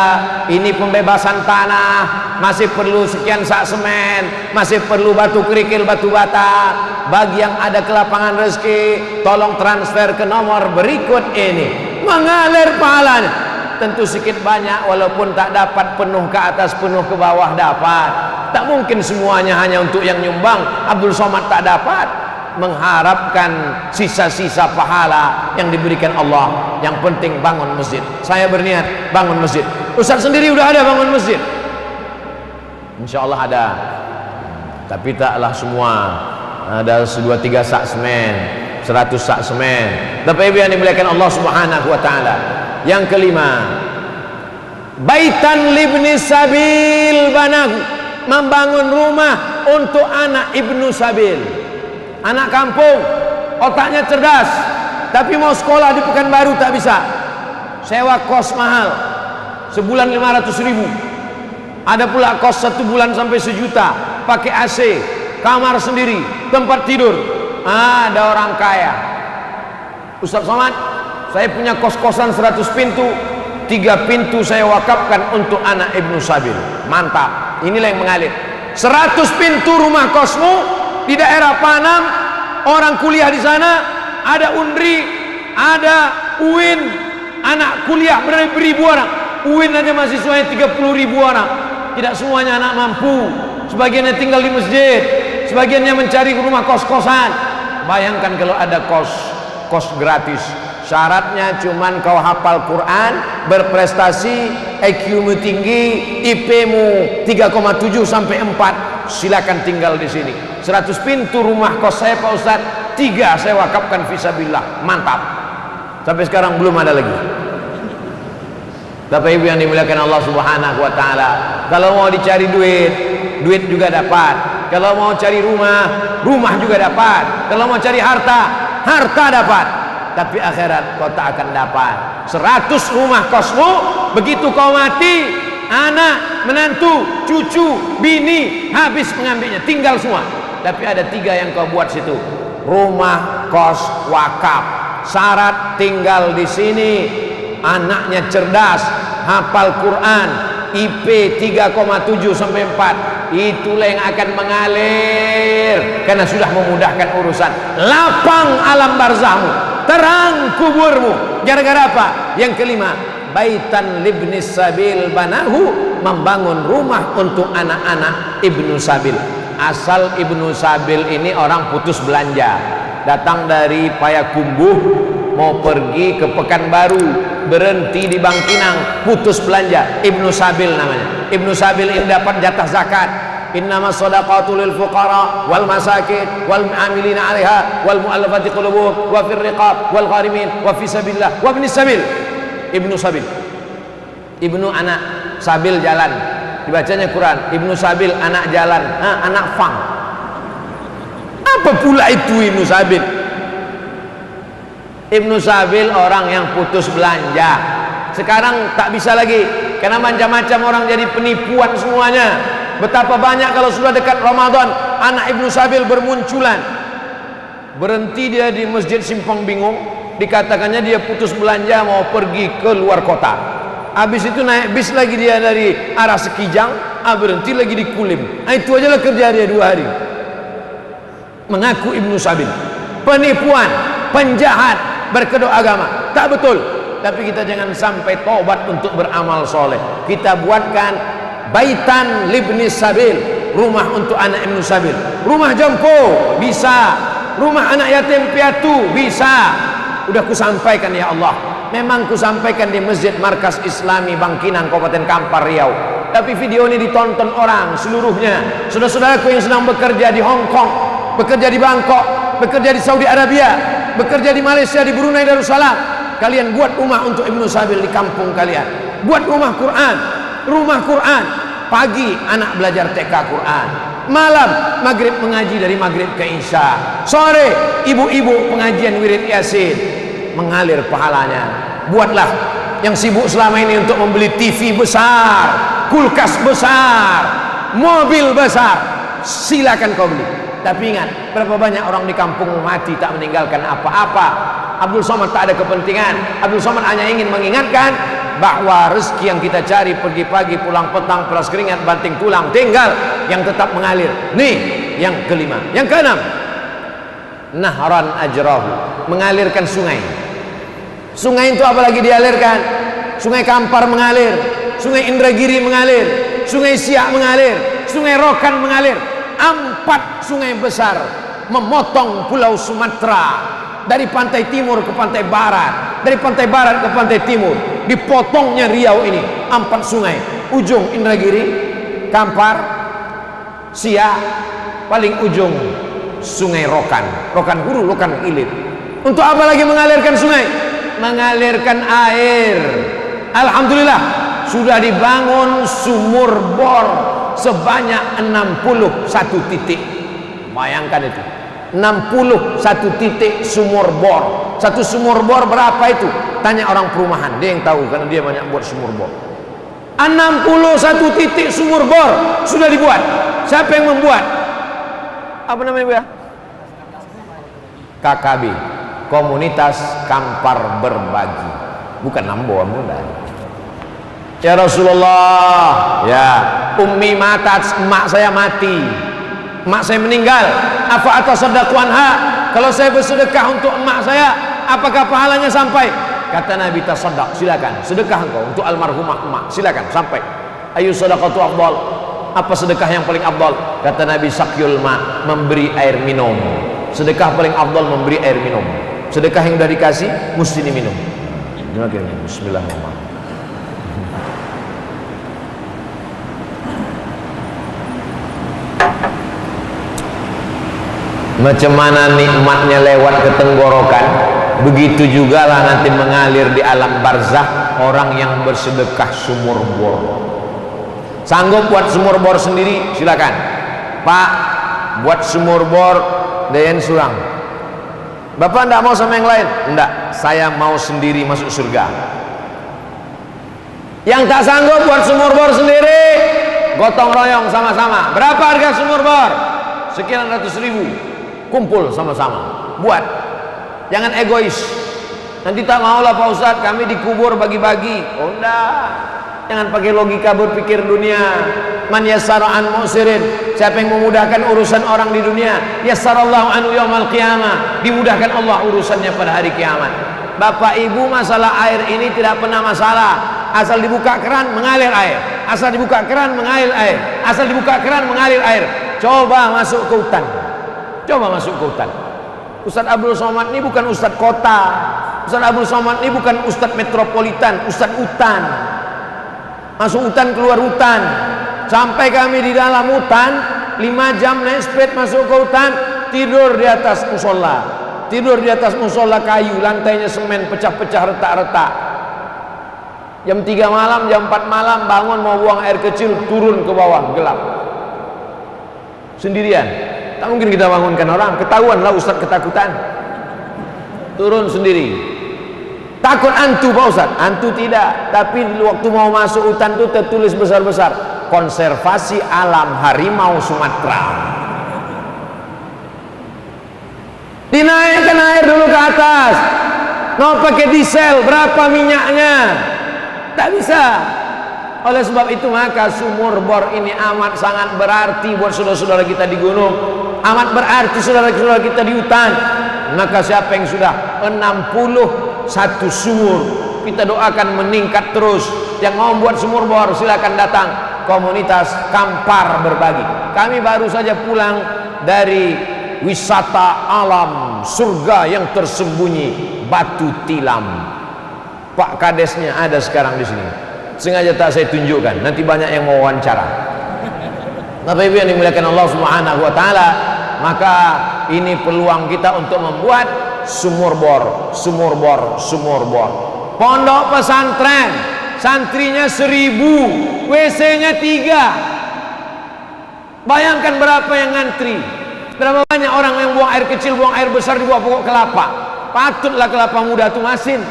ini pembebasan tanah masih perlu sekian sak semen, masih perlu batu kerikil, batu bata. Bagi yang ada ke lapangan rezeki, tolong transfer ke nomor berikut ini, mengalir pahalanya. Tentu sedikit banyak, walaupun tak dapat penuh ke atas, penuh ke bawah dapat. Tak mungkin semuanya hanya untuk yang nyumbang. Abdul Somad tak dapat. Mengharapkan sisa-sisa pahala yang diberikan Allah. Yang penting bangun masjid. Saya berniat bangun masjid. Ustaz sendiri udah ada bangun masjid, insya Allah ada, tapi taklah semua. Ada 2-3 sak semen, 100 sak semen. Bapak Ibu yang dimuliakan Allah Subhanahu wa taala. Yang kelima, baitan libni sabil banahu, membangun rumah untuk anak ibnu sabil. Anak kampung, otaknya cerdas, tapi mau sekolah di Pekanbaru tak bisa. Sewa kos mahal, sebulan 500.000. Ada pula kos 1 bulan sampai 1 juta, pakai AC, kamar sendiri, tempat tidur. Ada orang kaya. Ustaz Somad, saya punya kos-kosan 100 pintu, 3 pintu saya wakafkan untuk anak ibnu sabil. Mantap, inilah yang mengalir. 100 pintu rumah kosmu di daerah Panam, orang kuliah di sana, ada Undri, ada UIN, anak kuliah beribu orang. UIN aja mahasiswanya 30.000 orang. Tidak semuanya anak mampu, sebagiannya tinggal di masjid, sebagiannya mencari rumah kos-kosan. Bayangkan kalau ada kos gratis. Syaratnya cuman kau hafal Quran, berprestasi, IQ-mu tinggi, IP-mu 3,7 sampai 4, silakan tinggal di sini. 100 pintu rumah kos saya Pak Ustaz, 3 saya wakafkan fisabilillah. Mantap. Sampai sekarang belum ada lagi. Bapak Ibu yang dimuliakan Allah Subhanahu wa taala, kalau mau dicari duit, duit juga dapat. Kalau mau cari rumah, rumah juga dapat. Kalau mau cari harta, harta dapat. Tapi akhirat kau tak akan dapat. 100 rumah kosmu, begitu kau mati, anak, menantu, cucu, bini habis mengambilnya, tinggal semua. Tapi ada 3 yang kau buat situ. Rumah, kos, wakaf. Syarat tinggal di sini. Anaknya cerdas, hafal Quran, IP 3,7 sampai 4. Itulah yang akan mengalir karena sudah memudahkan urusan. Lapang alam barzahmu, terang kuburmu. Gara-gara apa? Yang kelima, baitan libnis sabil banahu, membangun rumah untuk anak-anak ibnu sabil. Asal ibnu sabil ini orang putus belanja, datang dari Payakumbuh mau pergi ke Pekanbaru, berhenti di Bangkinang, putus belanja. Ibnu sabil namanya. Ibnu sabil ini dapat jatah zakat. Innamas shadaqatu lil fuqara wal masakin wal amilina 'alaiha wal mu'allafati qulubuhum wa fir riqab wal gharimin wa fi sabilillah wa ibnis sabil. Ibnu sabil, ibnu anak sabil jalan, dibacanya Quran. Ibnu sabil anak jalan, anak fang. Apa pula itu ibnu sabil? Ibnu sabil orang yang putus belanja. Sekarang tak bisa lagi karena macam-macam orang jadi penipuan semuanya. Betapa banyak kalau sudah dekat Ramadan anak ibnu sabil bermunculan. Berhenti dia di Masjid Simpang Bingung, dikatakannya dia putus belanja mau pergi ke luar kota. Habis itu naik bis lagi dia dari arah Sekijang, berhenti lagi di Kulim. Itu aja lah kerja dia 2 hari. Mengaku ibnu sabil, penipuan, penjahat, berkedok agama. Tak betul. Tapi kita jangan sampai tobat untuk beramal soleh. Kita buatkan baitan libnis sabil, rumah untuk anak ibnu sabil. Rumah jompo bisa, rumah anak yatim piatu bisa. Udah kusampaikan ya Allah. Memang kusampaikan di Masjid Markas Islami Bangkinang, Kabupaten Kampar, Riau. Tapi video ini ditonton orang seluruhnya. Saudara-saudaraku yang sedang bekerja di Hong Kong, bekerja di Bangkok, bekerja di Saudi Arabia, bekerja di Malaysia, di Brunei Darussalam, kalian buat rumah untuk ibnu sabil di kampung kalian. Buat rumah Quran, rumah Quran. Pagi anak belajar TK Quran, malam maghrib mengaji dari maghrib ke isya, sore ibu-ibu pengajian wirid yasin, mengalir pahalanya. Buatlah yang sibuk selama ini untuk membeli TV besar, kulkas besar, mobil besar, silakan kau beli. Tapi ingat, berapa banyak orang di kampung mati tak meninggalkan apa-apa. Abdul Somad tak ada kepentingan. Abdul Somad hanya ingin mengingatkan bahwa rezeki yang kita cari pergi pagi pulang petang, peras keringat banting tulang, tinggal yang tetap mengalir. Nih yang kelima. Yang keenam, nahran ajrahu, mengalirkan sungai. Sungai itu apalagi dialirkan? Sungai Kampar mengalir, Sungai Indragiri mengalir, Sungai Siak mengalir, Sungai Rokan mengalir. 4 sungai besar memotong pulau Sumatera dari pantai timur ke pantai barat, dari pantai barat ke pantai timur. Dipotongnya Riau ini 4 sungai, ujung Indragiri, Kampar, Siak, paling ujung Sungai Rokan, Rokan Hulu, Rokan Ilir. Untuk apa lagi mengalirkan sungai? Mengalirkan air. Alhamdulillah sudah dibangun sumur bor sebanyak 61 titik. Bayangkan itu, 61 titik sumur bor. Satu sumur bor berapa itu? Tanya orang perumahan, dia yang tahu karena dia banyak buat sumur bor. 61 titik sumur bor sudah dibuat. Siapa yang membuat? Apa namanya Bu ya? KKB, Komunitas Kampar Berbagi. Bukan Nambo muda. Ya Rasulullah, ya ummi matat, emak saya mati, emak saya meninggal. Apa atas sedekah anha? Kalau saya bersedekah untuk emak saya, apakah pahalanya sampai? Kata Nabi, tasaddaq, silakan sedekah engkau untuk almarhumah emak, silakan sampai. Ayu sedekatu afdal, apa sedekah yang paling afdal? Kata Nabi, sakyul ma, memberi air minum. Sedekah paling afdal memberi air minum. Sedekah yang sudah dikasih mesti diminum. Bismillahirrahmanirrahim. Macam mana nikmatnya lewat ke tenggorokan, begitu juga lah nanti mengalir di alam barzakh orang yang bersedekah sumur bor. Sanggup buat sumur bor sendiri, silakan. Pak, buat sumur bor Dayan Surang. Bapak enggak mau sama yang lain? Enggak, saya mau sendiri masuk surga. Yang tak sanggup buat sumur bor sendiri, gotong royong sama-sama. Berapa harga sumur bor? Sekian ratus ribu. Kumpul sama-sama, buat. Jangan egois. Nanti tak maulah Pak Ustadz, kami dikubur bagi-bagi. Oh enggak. Jangan pakai logika berpikir dunia. Man yassara an mu'sirin, siapa yang memudahkan urusan orang di dunia, yassarallahu anhu yaumal qiyamah, dimudahkan Allah urusannya pada hari kiamat. Bapak Ibu, masalah air ini tidak pernah masalah. Asal dibuka keran mengalir air, asal dibuka keran mengalir air, asal dibuka keran mengalir air. Coba masuk ke hutan, coba masuk ke hutan. Ustadz Abdul Somad ini bukan Ustadz kota, Ustadz Abdul Somad ini bukan Ustadz metropolitan, Ustadz hutan. Masuk hutan, keluar hutan, sampai kami di dalam hutan 5 jam naik sepeda masuk ke hutan, tidur di atas musola, tidur di atas musola kayu, lantainya semen pecah-pecah, retak-retak. Jam 3 malam, jam 4 malam bangun mau buang air kecil, turun ke bawah, gelap sendirian. Tak mungkin kita bangunkan orang, ketahuan lah Ustadz ketakutan. Turun sendiri. Takut hantu Pak Ustadz? Hantu tidak, tapi waktu mau masuk hutan itu tertulis besar-besar, konservasi alam harimau Sumatera. Dinaikkan air dulu ke atas. Mau pakai diesel, berapa minyaknya? Tak bisa. Oleh sebab itu maka sumur bor ini amat sangat berarti buat saudara-saudara kita di gunung, amat berarti saudara-saudara kita di hutan. Maka siapa yang sudah 61 sumur, kita doakan meningkat terus. Yang mau buat sumur bor silakan datang komunitas Kampar Berbagi. Kami baru saja pulang dari wisata alam surga yang tersembunyi Batu Tilam. Pak Kadesnya ada sekarang di sini. Sengaja tak saya tunjukkan, nanti banyak yang mau wawancara. Bapak Ibu yang dimuliakan Allah Subhanahu wa taala, maka ini peluang kita untuk membuat sumur bor, sumur bor, sumur bor. Pondok pesantren, santrinya 1000, WC-nya 3. Bayangkan berapa yang ngantri. Berapa banyak orang yang buang air kecil, buang air besar di bawah pokok kelapa. Patutlah kelapa muda itu masin.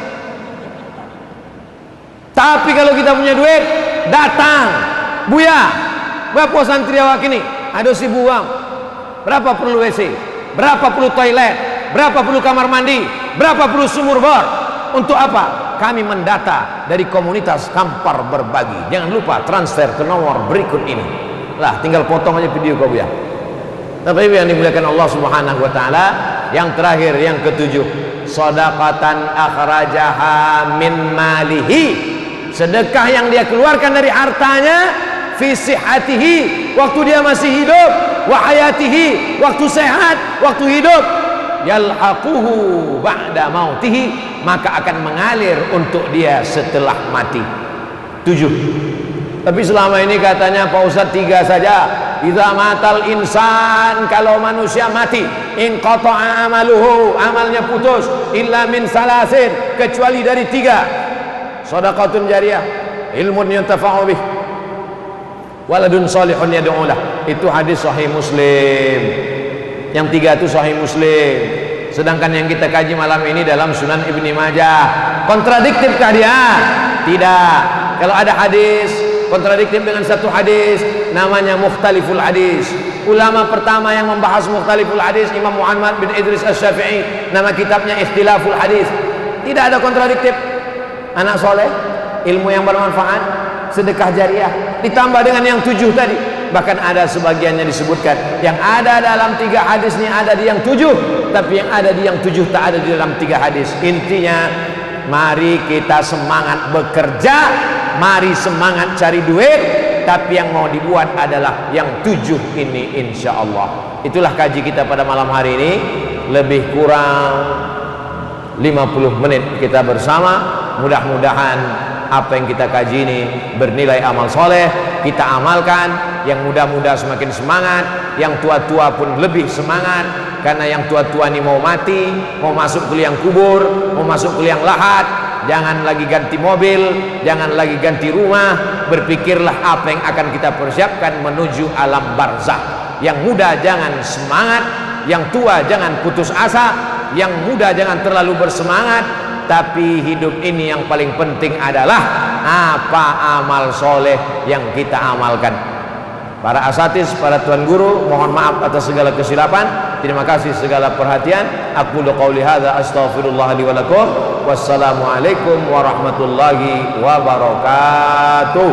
Tapi kalau kita punya duit, datang. Buya, berapa santri awak ini? Ada 1000 uang. Berapa perlu WC? Berapa perlu toilet? Berapa perlu kamar mandi? Berapa perlu sumur bor? Untuk apa? Kami mendata dari komunitas Kampar Berbagi. Jangan lupa transfer ke nomor berikut ini. Lah, tinggal potong aja video kau Buya. Tapi yang dimuliakan Allah Subhanahu wa taala, yang terakhir, yang ketujuh, shadaqatan akhrajaha min malihi. Sedekah yang dia keluarkan dari hartanya, fi sihatihi, waktu dia masih hidup, wa hayatihi, waktu sehat, waktu hidup, yalhaquhu ba'da mautihi, maka akan mengalir untuk dia setelah mati. 7. Tapi selama ini katanya Pak Ustadz 3 saja. Idza matal insan, kalau manusia mati, in qata'a amaluhu, amalnya putus, illa min salasin, kecuali dari 3. Shadaqatun jariyah, ilmun yuntafa'u bih, waladun salihun yad'u lah. Itu hadis sahih Muslim. Yang 3 itu sahih Muslim. Sedangkan yang kita kaji malam ini dalam Sunan Ibni Majah. Kontradiktifkah dia? Tidak. Kalau ada hadis kontradiktif dengan satu hadis, namanya mukhtaliful hadis. Ulama pertama yang membahas mukhtaliful hadis Imam Muhammad bin Idris Asy-Syafi'i, nama kitabnya Ikhtilaful Hadis. Tidak ada kontradiktif. Anak soleh, ilmu yang bermanfaat, sedekah jariah, ditambah dengan yang 7 tadi. Bahkan ada sebagiannya disebutkan yang ada dalam 3 hadis ini ada di yang 7, tapi yang ada di yang 7 tak ada di dalam 3 hadis. Intinya, mari kita semangat bekerja, mari semangat cari duit, tapi yang mau dibuat adalah yang 7 ini, insya Allah. Itulah kaji kita pada malam hari ini. Lebih kurang 50 menit kita bersama. Mudah-mudahan apa yang kita kaji ini bernilai amal soleh, kita amalkan. Yang muda-muda semakin semangat, yang tua-tua pun lebih semangat. karena yang tua-tua ini mau mati, mau masuk ke liang kubur, mau masuk ke liang lahat. Jangan lagi ganti mobil, jangan lagi ganti rumah, berpikirlah apa yang akan kita persiapkan menuju alam barzakh. Yang muda jangan semangat, yang tua jangan putus asa, yang muda jangan terlalu bersemangat, tapi hidup ini yang paling penting adalah apa amal soleh yang kita amalkan. Para asatiz, para tuan guru, mohon maaf atas segala kesilapan. Terima kasih segala perhatian. Aku qauli hadza astaghfirullah li wa lakum. Wassalamualaikum warahmatullahi wabarakatuh.